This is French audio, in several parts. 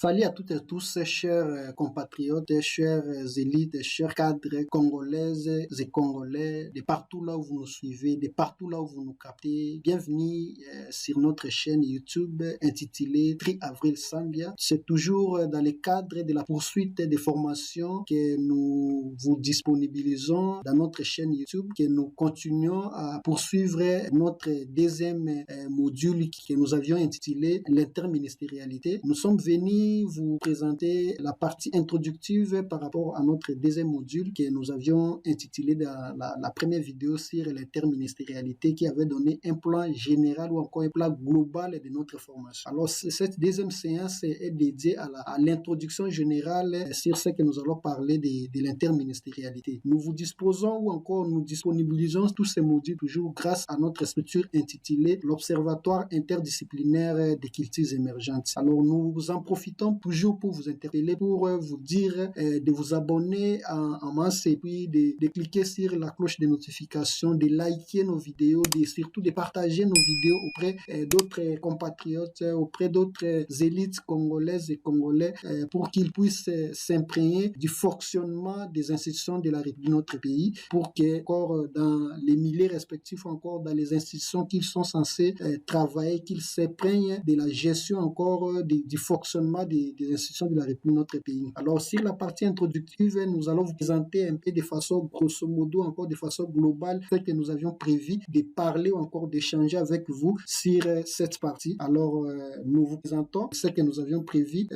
Salut à toutes et tous, chers compatriotes, chers élites, chers cadres congolaises et congolais, de partout là où vous nous suivez, de partout là où vous nous captez. Bienvenue sur notre chaîne YouTube intitulée 3 Avril Zambia. C'est toujours dans le cadre de la poursuite des formations que nous vous disponibilisons dans notre chaîne YouTube, que nous continuons à poursuivre notre deuxième module que nous avions intitulé l'interministérialité. Nous sommes venus vous présenter la partie introductive par rapport à notre deuxième module que nous avions intitulé dans la première vidéo sur l'interministérialité, qui avait donné un plan général ou encore un plan global de notre formation. Alors cette deuxième séance est dédiée à l'introduction générale sur ce que nous allons parler de l'interministérialité. Nous vous disposons ou encore nous disponibilisons tous ces modules toujours grâce à notre structure intitulée l'Observatoire interdisciplinaire des cultures émergentes. Alors nous en profitons toujours pour vous interpeller, pour vous dire de vous abonner en masse et puis de cliquer sur la cloche de notification, de liker nos vidéos, surtout de partager nos vidéos auprès d'autres compatriotes, auprès d'autres élites congolaises et congolais pour qu'ils puissent s'imprégner du fonctionnement des institutions de notre pays, pour que encore dans les milieux respectifs, encore dans les institutions qu'ils sont censés travailler, qu'ils s'imprègnent de la gestion encore du fonctionnement des institutions de la République de notre pays. Alors sur la partie introductive, nous allons vous présenter un peu de façon grosso modo, encore de façon globale, ce que nous avions prévu de parler ou encore d'échanger avec vous sur cette partie. Alors nous vous présentons ce que nous avions prévu.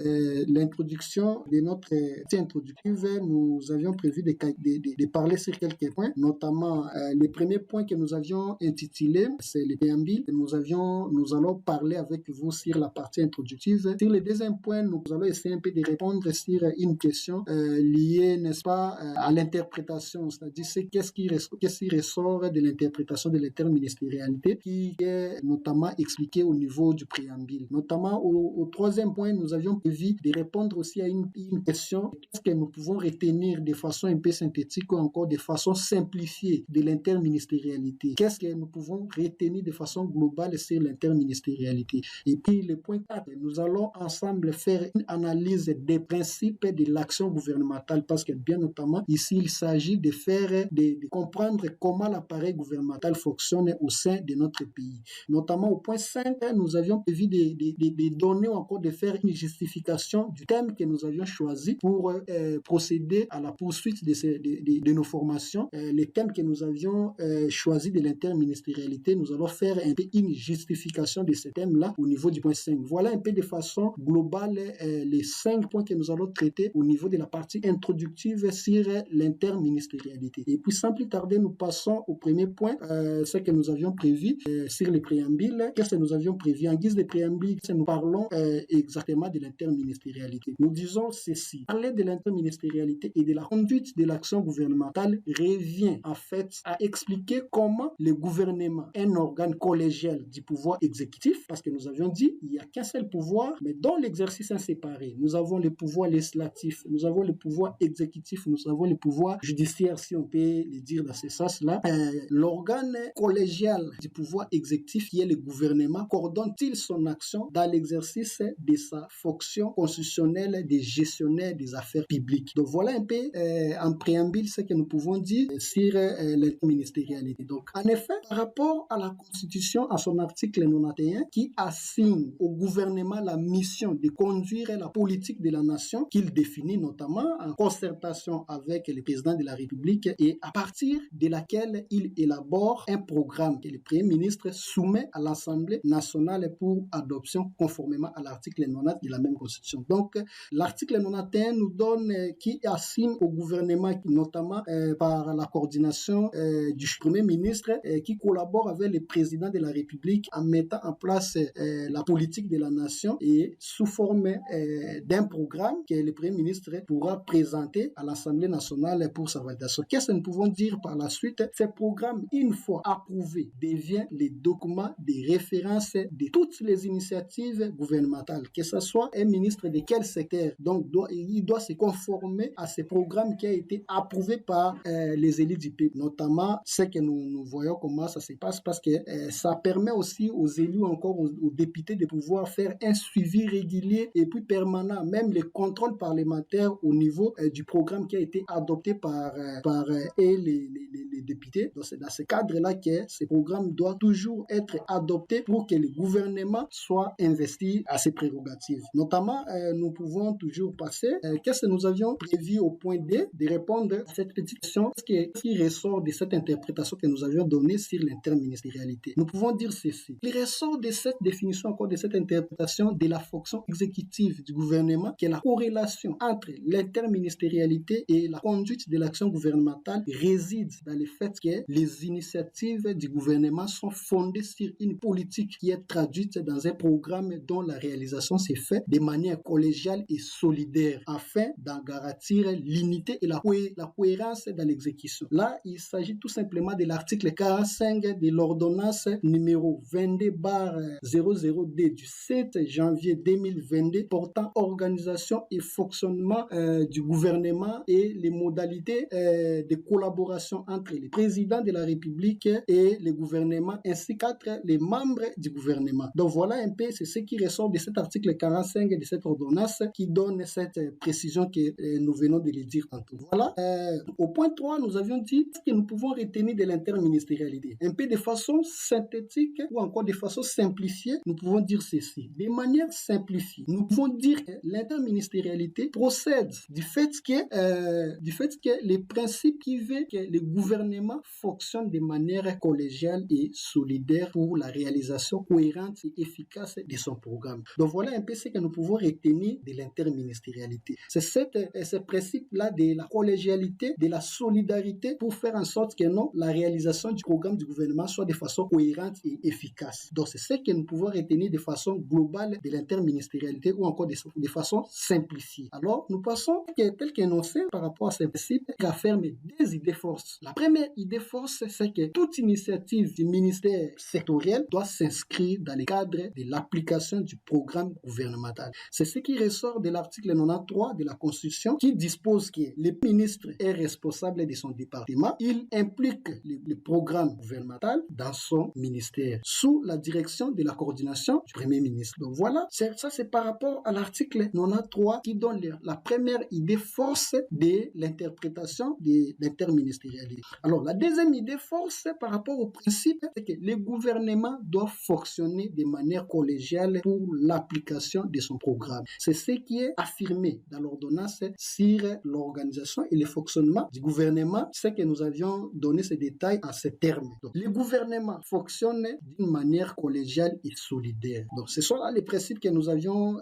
L'introduction de notre partie introductive, nous avions prévu de parler sur quelques points, notamment les premiers points que nous avions intitulés, c'est les préambules. Nous allons parler avec vous sur la partie introductive. Sur le deuxième point, nous allons essayer un peu de répondre sur une question liée, n'est-ce pas, à l'interprétation, c'est-à-dire qu'est-ce qui ressort de l'interprétation de l'interministérialité, qui est notamment expliqué au niveau du préambule. Notamment au troisième point, nous avions prévu de répondre aussi à une question, qu'est-ce que nous pouvons retenir de façon un peu synthétique ou encore de façon simplifiée de l'interministérialité. Qu'est-ce que nous pouvons retenir de façon globale sur l'interministérialité. Et puis le point 4, nous allons ensemble faire une analyse des principes de l'action gouvernementale, parce que bien notamment ici il s'agit de comprendre comment l'appareil gouvernemental fonctionne au sein de notre pays. Notamment au point 5, nous avions prévu de donner ou encore de faire une justification du thème que nous avions choisi pour procéder à la poursuite de nos formations. Les thèmes que nous avions choisi de l'interministérialité, nous allons faire un peu une justification de ce thème-là au niveau du point 5. Voilà un peu de façon globale les 5 points que nous allons traiter au niveau de la partie introductive sur l'interministérialité. Et puis sans plus tarder, nous passons au premier point, ce que nous avions prévu sur les préambules. Qu'est-ce que nous avions prévu en guise de préambule? Nous parlons exactement de l'interministérialité. Nous disons ceci: parler de l'interministérialité et de la conduite de l'action gouvernementale revient en fait à expliquer comment le gouvernement, un organe collégial du pouvoir exécutif, parce que nous avions dit il n'y a qu'un seul pouvoir, mais dont l'exercice est séparé. Nous avons le pouvoir législatif, nous avons le pouvoir exécutif, nous avons le pouvoir judiciaire, si on peut le dire dans ce sens-là. L'organe collégial du pouvoir exécutif, qui est le gouvernement, coordonne-t-il son action dans l'exercice de sa fonction constitutionnelle de gestionnaire des affaires publiques? Donc voilà un peu en préambule ce que nous pouvons dire sur l'interministérialité. Donc en effet, par rapport à la Constitution, à son article 91, qui assigne au gouvernement la mission de conduire la politique de la nation, qu'il définit notamment en concertation avec le président de la République, et à partir de laquelle il élabore un programme que le Premier ministre soumet à l'Assemblée nationale pour adoption conformément à l'article 90 de la même Constitution. Donc l'article 91 nous donne qui assigne au gouvernement, notamment par la coordination du Premier ministre, qui collabore avec le président de la République en mettant en place la politique de la nation et sous forme d'un programme que le Premier ministre pourra présenter à l'Assemblée nationale pour sa validation. Qu'est-ce que nous pouvons dire par la suite? Ce programme, une fois approuvé, devient le document de référence de toutes les initiatives gouvernementales, que ce soit un ministre de quel secteur. Donc, il doit se conformer à ce programme qui a été approuvé par les élites du peuple, notamment ce que nous voyons comment ça se passe, parce que ça permet aussi aux élus, encore aux députés, de pouvoir faire un suivi régulier et puis permanent, même les contrôles parlementaires au niveau du programme qui a été adopté par les députés. Donc c'est dans ce cadre-là que ce programme doit toujours être adopté pour que le gouvernement soit investi à ses prérogatives. Notamment, nous pouvons toujours passer. Qu'est-ce que nous avions prévu au point D de répondre à cette petite question? Qu'est-ce qui ressort de cette interprétation que nous avions donnée sur l'interministérialité? Nous pouvons dire ceci. Il ressort de cette définition, encore de cette interprétation de la fonction exécutive du gouvernement, que la corrélation entre l'interministérialité et la conduite de l'action gouvernementale réside dans le fait que les initiatives du gouvernement sont fondées sur une politique qui est traduite dans un programme dont la réalisation s'est faite de manière collégiale et solidaire afin d'en garantir l'unité et la cohérence dans l'exécution. Là, il s'agit tout simplement de l'article 45 de l'ordonnance numéro 22/00D du 7 janvier 2022 portant organisation et fonctionnement du gouvernement et les modalités de collaboration entre le président de la République et le gouvernement ainsi qu'entre les membres du gouvernement. Donc voilà un peu, c'est ce qui ressort de cet article 45 de cette ordonnance qui donne cette précision que nous venons de le dire tantôt. Voilà. Au point 3, nous avions dit que nous pouvons retenir de l'interministérialité. Un peu de façon synthétique ou encore de façon simplifiée, nous pouvons dire ceci. De manière simplifiée, nous pouvons dire que l'interministérialité procède du fait que les principes qui veulent que le gouvernement fonctionne de manière collégiale et solidaire pour la réalisation cohérente et efficace de son programme. Donc voilà un peu ce que nous pouvons retenir de l'interministérialité. C'est ce principe-là de la collégialité, de la solidarité pour faire en sorte que la réalisation du programme du gouvernement soit de façon cohérente et efficace. Donc c'est ce que nous pouvons retenir de façon globale de l'interministérialité ou encore de façon simplifiée. Alors nous passons tel qu'énoncé par rapport à ce principe qui affirme des idées forces. La première idée force, c'est que toute initiative du ministère sectoriel doit s'inscrire dans le cadre de l'application du programme gouvernemental. C'est ce qui ressort de l'article 93 de la Constitution qui dispose que le ministre est responsable de son département. Il implique le programme gouvernemental dans son ministère sous la direction de la coordination du Premier ministre. Donc voilà, ça c'est par rapport à l'article 93 qui donne la première idée force de l'interprétation de l'interministérialité. Alors la deuxième idée force par rapport au principe, c'est que le gouvernement doit fonctionner de manière collégiale pour l'application de son programme. C'est ce qui est affirmé dans l'ordonnance sur l'organisation et le fonctionnement du gouvernement. C'est que nous avions donné ces détails en ces termes. Donc, le gouvernement fonctionne d'une manière collégiale et solidaire. Donc, ce sont là les principes que nous avions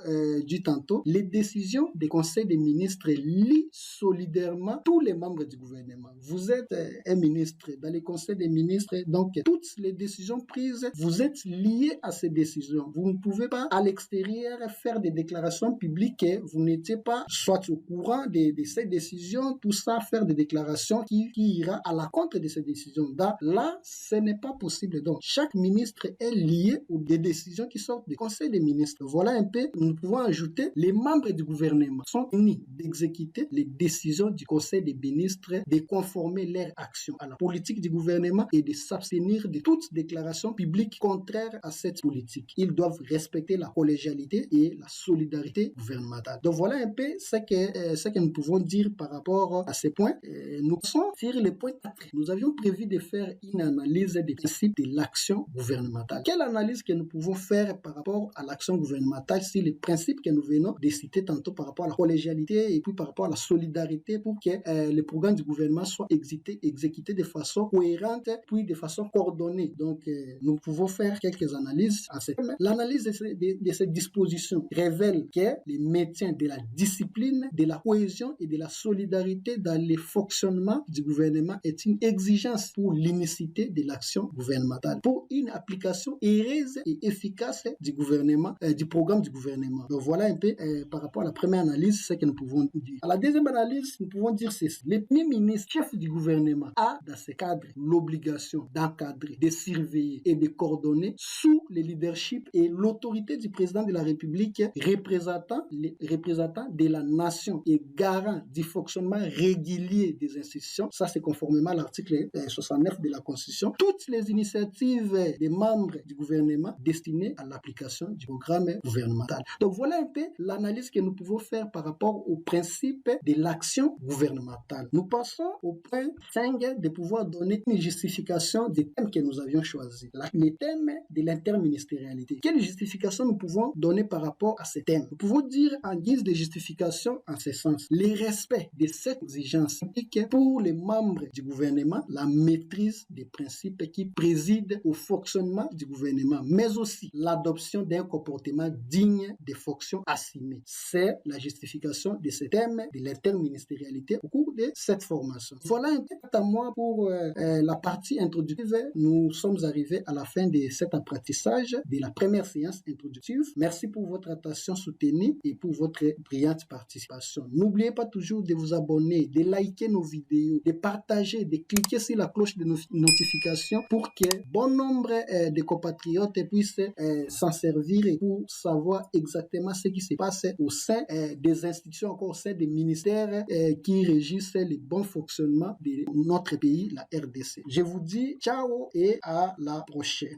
dit tantôt. Les décisions des conseils des ministres lient solidairement tous les membres du gouvernement. Vous êtes un ministre dans les conseils des ministres, donc toutes les décisions prises, vous êtes liés à ces décisions. Vous ne pouvez pas à l'extérieur faire des déclarations publiques et vous n'étiez pas soit au courant de ces décisions, tout ça, faire des déclarations qui ira à la contre de ces décisions. Là, ce n'est pas possible. Donc, chaque ministre est lié aux des décisions qui sortent du conseil des ministres. Voilà un peu, nous pouvons ajouter, les membres du gouvernement sont unis d'exécuter les décisions du conseil des ministres, de conformer leurs actions à la politique du gouvernement et de s'abstenir de toute déclaration publique contraire à cette politique. Ils doivent respecter la collégialité et la solidarité gouvernementale. Donc voilà un peu ce que nous pouvons dire par rapport à ces points. Nous sommes sur le point 4. Nous avions prévu de faire une analyse des principes de l'action gouvernementale. Quelle analyse que nous pouvons faire par rapport à l'action gouvernementale sur les principes que nous venons de citer tantôt par rapport à la collégialité et puis par rapport à la solidarité pour que les programmes du gouvernement soient exécutés de façon cohérente puis de façon coordonnée. Donc nous pouvons faire quelques analyses à cette. L'analyse de ces dispositions révèle que le maintien de la discipline, de la cohésion et de la solidarité dans le fonctionnement du gouvernement est une exigence pour l'unicité de l'action gouvernementale, pour une application heureuse et efficace du gouvernement, du programme du gouvernement. Donc voilà un peu par rapport à la première analyse ce que nous pouvons dire. À la deuxième analyse, nous pouvons dire ceci. Le Premier ministre, chef du gouvernement, a dans ce cadre l'obligation d'encadrer, de surveiller et de coordonner sous le leadership et l'autorité du président de la République, représentant de la nation et garant du fonctionnement régulier des institutions. Ça, c'est conformément à l'article 69 de la Constitution. Toutes les initiatives des membres du gouvernement destinées à l'application du programme gouvernemental. Donc voilà un peu l'analyse que nous pouvons faire par rapport au principe de l'action gouvernementale. Nous passons au point 5 de pouvoir donner une justification des thèmes que nous avions choisis. Les thèmes de l'interministérialité. Quelle justification nous pouvons donner par rapport à ces thèmes? Nous pouvons dire en guise de justification en ce sens, le respect de cette exigence implique pour les membres du gouvernement la maîtrise des principes qui président au fonctionnement du gouvernement, mais aussi l'adoption d'un comportement digne des fonctions assumées. C'est la justification de ce thème de l'interministérialité au cours de cette formation. Voilà un peu à moi pour la partie introductive. Nous sommes arrivés à la fin de cet apprentissage de la première séance introductive. Merci pour votre attention soutenue et pour votre brillante participation. N'oubliez pas toujours de vous abonner, de liker nos vidéos, de partager, de cliquer sur la cloche de notification pour que bon nombre de compatriotes puissent s'en servir et pour savoir exactement ce qui se passe au sein des institutions, encore au sein des ministères qui régissent le bon fonctionnement de notre pays, la RDC. Je vous dis ciao et à la prochaine.